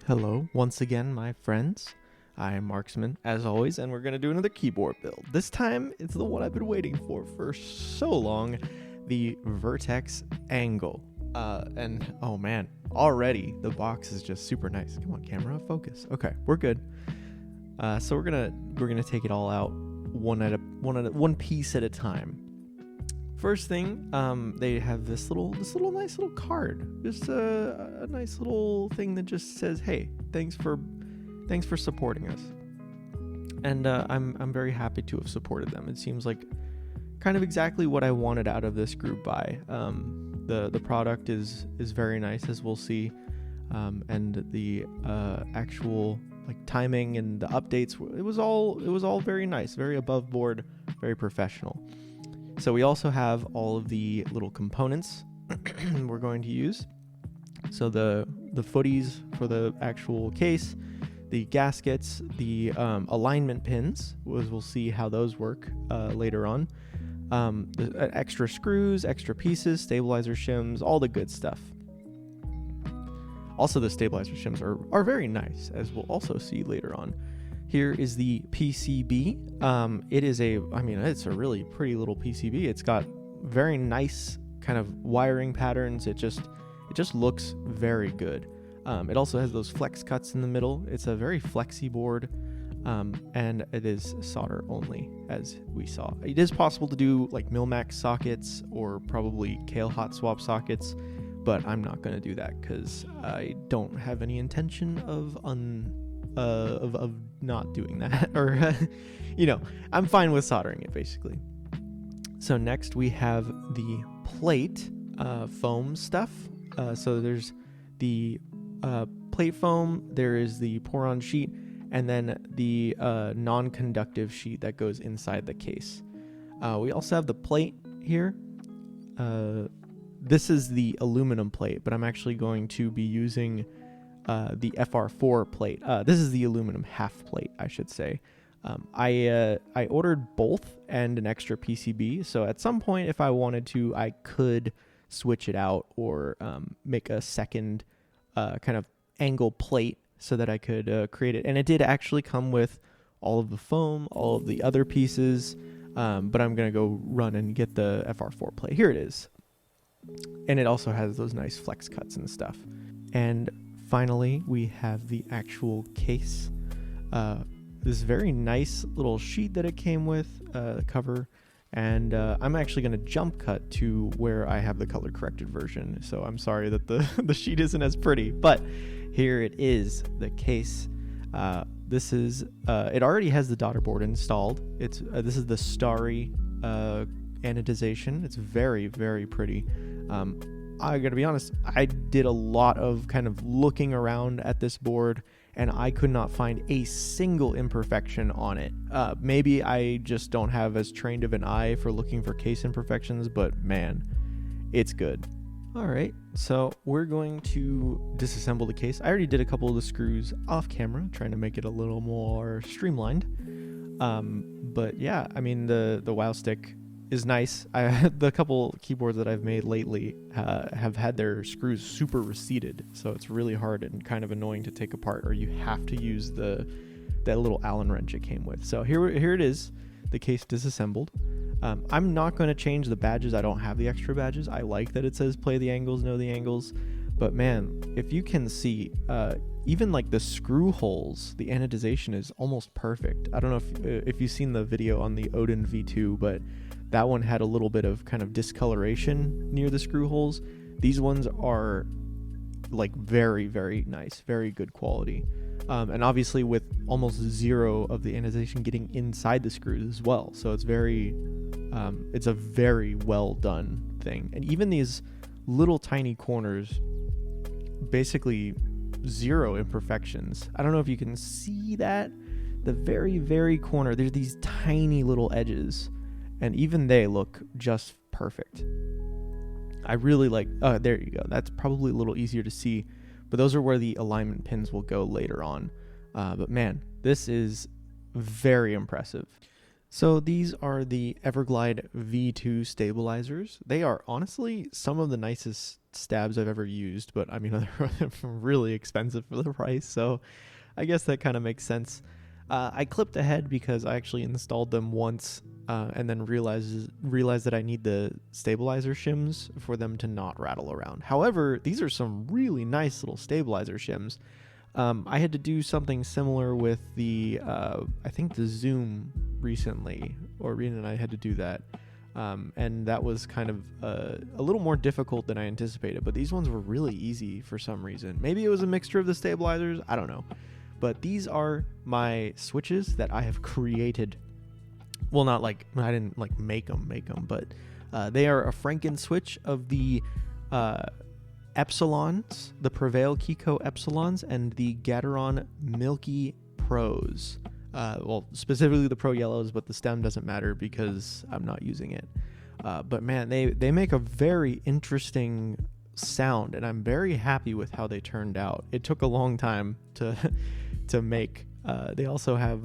Hello, once again, my friends. I am Marksman, as always, and we're going to do another keyboard build. This time, it's the one I've been waiting for so long, the Vertex Angle. And, oh man, already the box is just super nice. Come on, camera, focus. Okay, we're good. So we're gonna take it all out one piece at a time. First thing, they have this nice little card, just a nice little thing that just says, "Hey, thanks for supporting us." And I'm very happy to have supported them. It seems like kind of exactly what I wanted out of this group buy. The product is very nice, as we'll see, and the actual timing and the updates, it was all very nice, very above board, very professional. So we also have all of the little components we're going to use. So the footies for the actual case, the gaskets, the alignment pins, we'll see how those work later on. The extra screws, extra pieces, stabilizer shims, all the good stuff. Also, the stabilizer shims are very nice, as we'll also see later on. Here is the PCB. It's a really pretty little PCB. It's got very nice kind of wiring patterns. It just looks very good. It also has those flex cuts in the middle. It's a very flexy board, and it is solder only, as we saw. It is possible to do like Mil-Max sockets or probably Kale hot swap sockets, but I'm not going to do that because I don't have any intention of not doing that, or I'm fine with soldering it basically. So next we have the plate foam stuff. So there's the plate foam, there is the pour-on sheet, and then the non-conductive sheet that goes inside the case. We also have the plate here. This is the aluminum plate, but I'm actually going to be using the FR4 plate. This is the aluminum half plate, I should say. I ordered both and an extra PCB, so at some point, if I wanted to, I could switch it out or make a second kind of angle plate so that I could create it. And it did actually come with all of the foam, all of the other pieces, but I'm going to go run and get the FR4 plate. Here it is. And it also has those nice flex cuts and stuff. And finally, we have the actual case. This very nice little sheet that it came with, cover. And I'm actually going to jump cut to where I have the color corrected version. So I'm sorry that the sheet isn't as pretty, but here it is, the case. This is, it already has the daughter board installed. This is the starry anodization. It's very, very pretty. I gotta be honest, I did a lot of kind of looking around at this board, and I could not find a single imperfection on it. Maybe I just don't have as trained of an eye for looking for case imperfections, but man, it's good. All right, so we're going to disassemble the case. I already did a couple of the screws off camera, trying to make it a little more streamlined. But yeah, I mean, the WoW stick is nice. The couple keyboards that I've made lately have had their screws super receded, so it's really hard and kind of annoying to take apart, or you have to use that little Allen wrench it came with. So here it is, the case disassembled. I'm not going to change the badges. I don't have the extra badges. I like that it says play the angles, know the angles, but man, if you can see, even like the screw holes, the anodization is almost perfect. I don't know if you've seen the video on the Odin V2, but that one had a little bit of kind of discoloration near the screw holes. These ones are like very, very nice, very good quality. And obviously with almost zero of the anodization getting inside the screws as well. So it's it's a very well done thing. And even these little tiny corners, basically zero imperfections. I don't know if you can see that. The very, very corner, there's these tiny little edges, and even they look just perfect. I really like, there you go. That's probably a little easier to see, but those are where the alignment pins will go later on. But man, this is very impressive. So these are the Everglide V2 stabilizers. They are honestly some of the nicest stabs I've ever used, but I mean, they're really expensive for the price, so I guess that kind of makes sense. I clipped ahead because I actually installed them once and then realized that I need the stabilizer shims for them to not rattle around. However, these are some really nice little stabilizer shims. I had to do something similar with the, I think the Zoom recently, or Rena and I had to do that. And that was kind of a little more difficult than I anticipated, but these ones were really easy for some reason. Maybe it was a mixture of the stabilizers, I don't know. But these are my switches that I have created. Well, not like, I didn't like make them, but they are a Frankenswitch of the Epsilons, the Prevail Keyco Epsilons, and the Gateron Milky Pros. Well, specifically the Pro Yellows, but the stem doesn't matter because I'm not using it. But man, they make a very interesting sound, and I'm very happy with how they turned out. It took a long time to make. They also have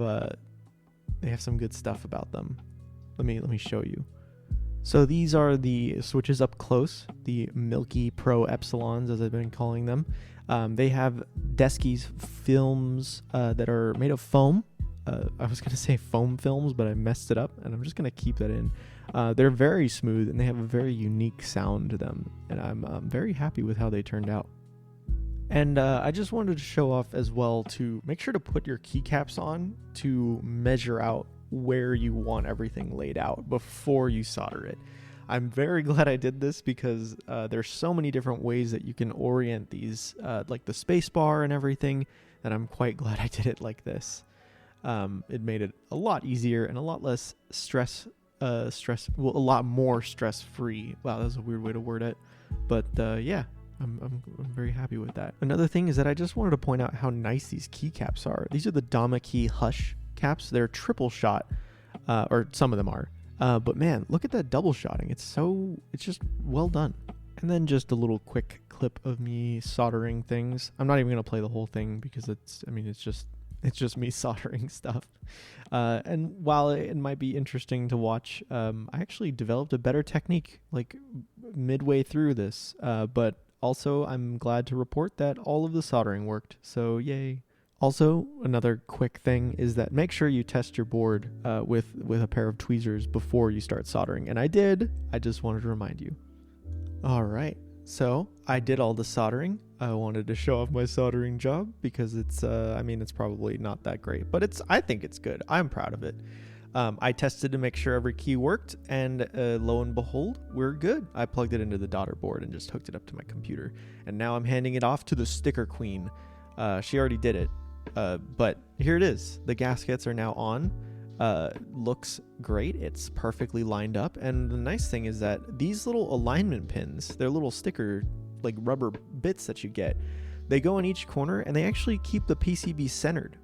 they have some good stuff about them. Let me show you. So these are the switches up close, the Milky Pro Epsilons, as I've been calling them. They have Deskies films that are made of foam. I was going to say foam films, but I messed it up, and I'm just going to keep that in. They're very smooth, and they have a very unique sound to them, and I'm very happy with how they turned out. And I just wanted to show off as well to make sure to put your keycaps on to measure out where you want everything laid out before you solder it. I'm very glad I did this because there's so many different ways that you can orient these, like the space bar and everything, that I'm quite glad I did it like this. It made it a lot easier and a lot less well, a lot more stress-free. Wow, that was a weird way to word it. But yeah, I'm very happy with that. Another thing is that I just wanted to point out how nice these keycaps are. These are the Dama Key Hush caps. They're triple shot, or some of them are. But man, look at that double shotting. It's just well done. And then just a little quick clip of me soldering things. I'm not even gonna play the whole thing because it's just me soldering stuff. And while it might be interesting to watch, I actually developed a better technique like midway through this. But also I'm glad to report that all of the soldering worked. So yay. Also, another quick thing is that make sure you test your board with a pair of tweezers before you start soldering. And I did. I just wanted to remind you. All right. So I did all the soldering. I wanted to show off my soldering job because it's probably not that great, but I think it's good. I'm proud of it. I tested to make sure every key worked, and lo and behold, we're good. I plugged it into the daughter board and just hooked it up to my computer. And now I'm handing it off to the sticker queen. She already did it. But here it is. The gaskets are now on. Looks great. It's perfectly lined up. And the nice thing is that these little alignment pins, they're little sticker, like rubber bits that you get. They go in each corner and they actually keep the PCB centered.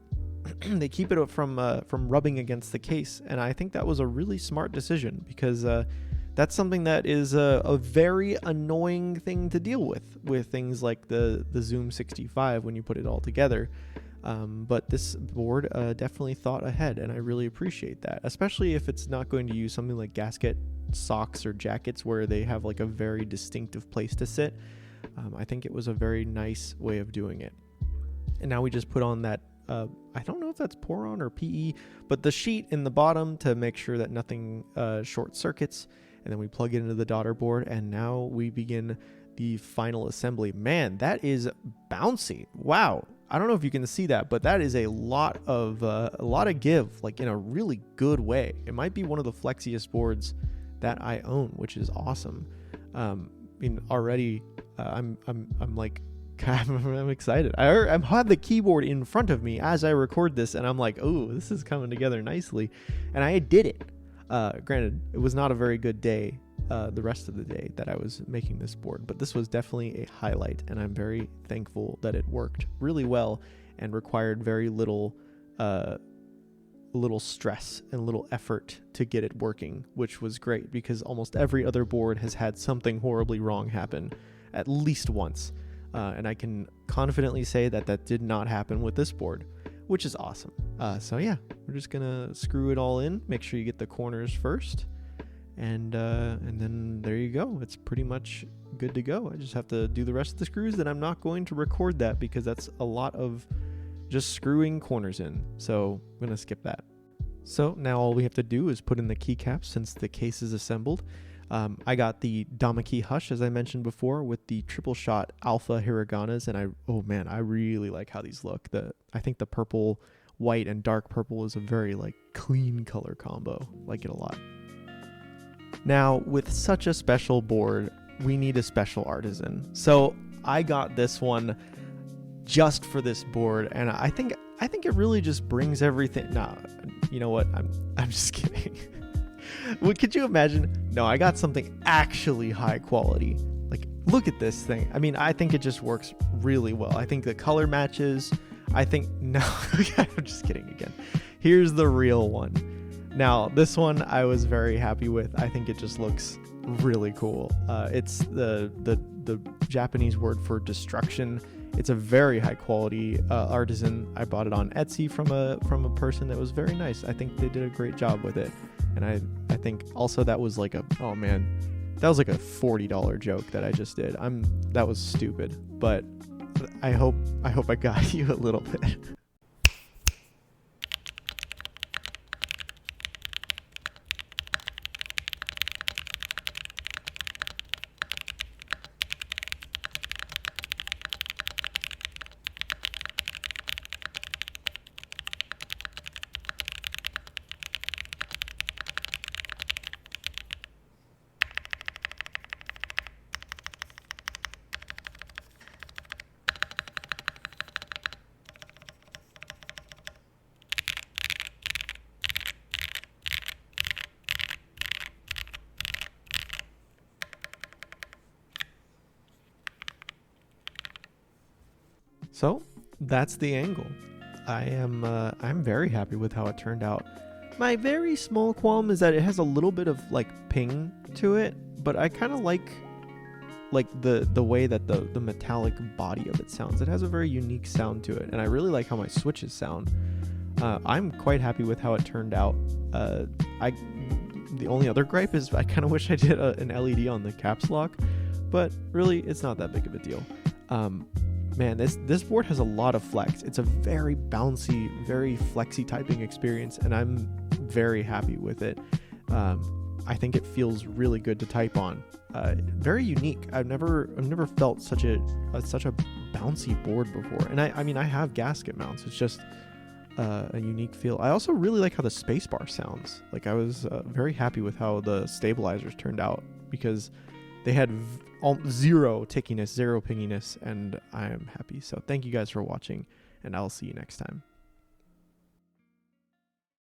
They keep it from rubbing against the case. And I think that was a really smart decision because that's something that is a very annoying thing to deal with things like the Zoom 65 when you put it all together. But this board definitely thought ahead, and I really appreciate that, especially if it's not going to use something like gasket socks or jackets where they have like a very distinctive place to sit. I think it was a very nice way of doing it. And now we just put on that, I don't know if that's Poron or PE, but the sheet in the bottom to make sure that nothing short circuits. And then we plug it into the daughter board, and now we begin the final assembly. Man, that is bouncy. Wow. I don't know if you can see that, but that is a lot of give, like in a really good way. It might be one of the flexiest boards that I own, which is awesome. Already, I'm like, I'm excited. I had the keyboard in front of me as I record this, and I'm like, oh, this is coming together nicely, and I did it. Granted, it was not a very good day. The rest of the day that I was making this board, but this was definitely a highlight, and I'm very thankful that it worked really well and required very little stress and little effort to get it working, which was great because almost every other board has had something horribly wrong happen at least once, and I can confidently say that did not happen with this board. which is awesome. So yeah, we're just gonna screw it all in. Make sure you get the corners first, and then there you go. It's pretty much good to go. I just have to do the rest of the screws, and I'm not going to record that because that's a lot of just screwing corners in. So I'm gonna skip that. So now all we have to do is put in the keycaps since the case is assembled. I got the Damaki Hush, as I mentioned before, with the triple shot alpha hiraganas, and I really like how these look. I think the purple, white, and dark purple is a very like clean color combo. Like it a lot. Now, with such a special board, we need a special artisan. So I got this one just for this board, and I think it really just brings everything. Nah, you know what? I'm just kidding. What could you imagine? No, I got something actually high quality. Like, look at this thing. I mean, I think it just works really well. I think the color matches. No, I'm just kidding again. Here's the real one. Now, this one I was very happy with. I think it just looks really cool. It's the Japanese word for destruction. It's a very high quality artisan. I bought it on Etsy from a person that was very nice. I think they did a great job with it. And I think also that was like that was like a $40 joke that I just did. That was stupid, but I hope I got you a little bit. So that's the angle. I'm very happy with how it turned out. My very small qualm is that it has a little bit of like ping to it, but I kind of like the way that the metallic body of it sounds. It has a very unique sound to it, and I really like how my switches sound. I'm quite happy with how it turned out. The only other gripe is I kind of wish I did an LED on the caps lock, but really it's not that big of a deal. Man, this board has a lot of flex. It's a very bouncy, very flexy typing experience, and I'm very happy with it. I think it feels really good to type on. Very unique. I've never felt such a bouncy board before. And I mean I have gasket mounts. It's just a unique feel. I also really like how the spacebar sounds. Like I was very happy with how the stabilizers turned out because they had zero tickiness, zero pinginess, and I am happy. So thank you guys for watching, and I'll see you next time.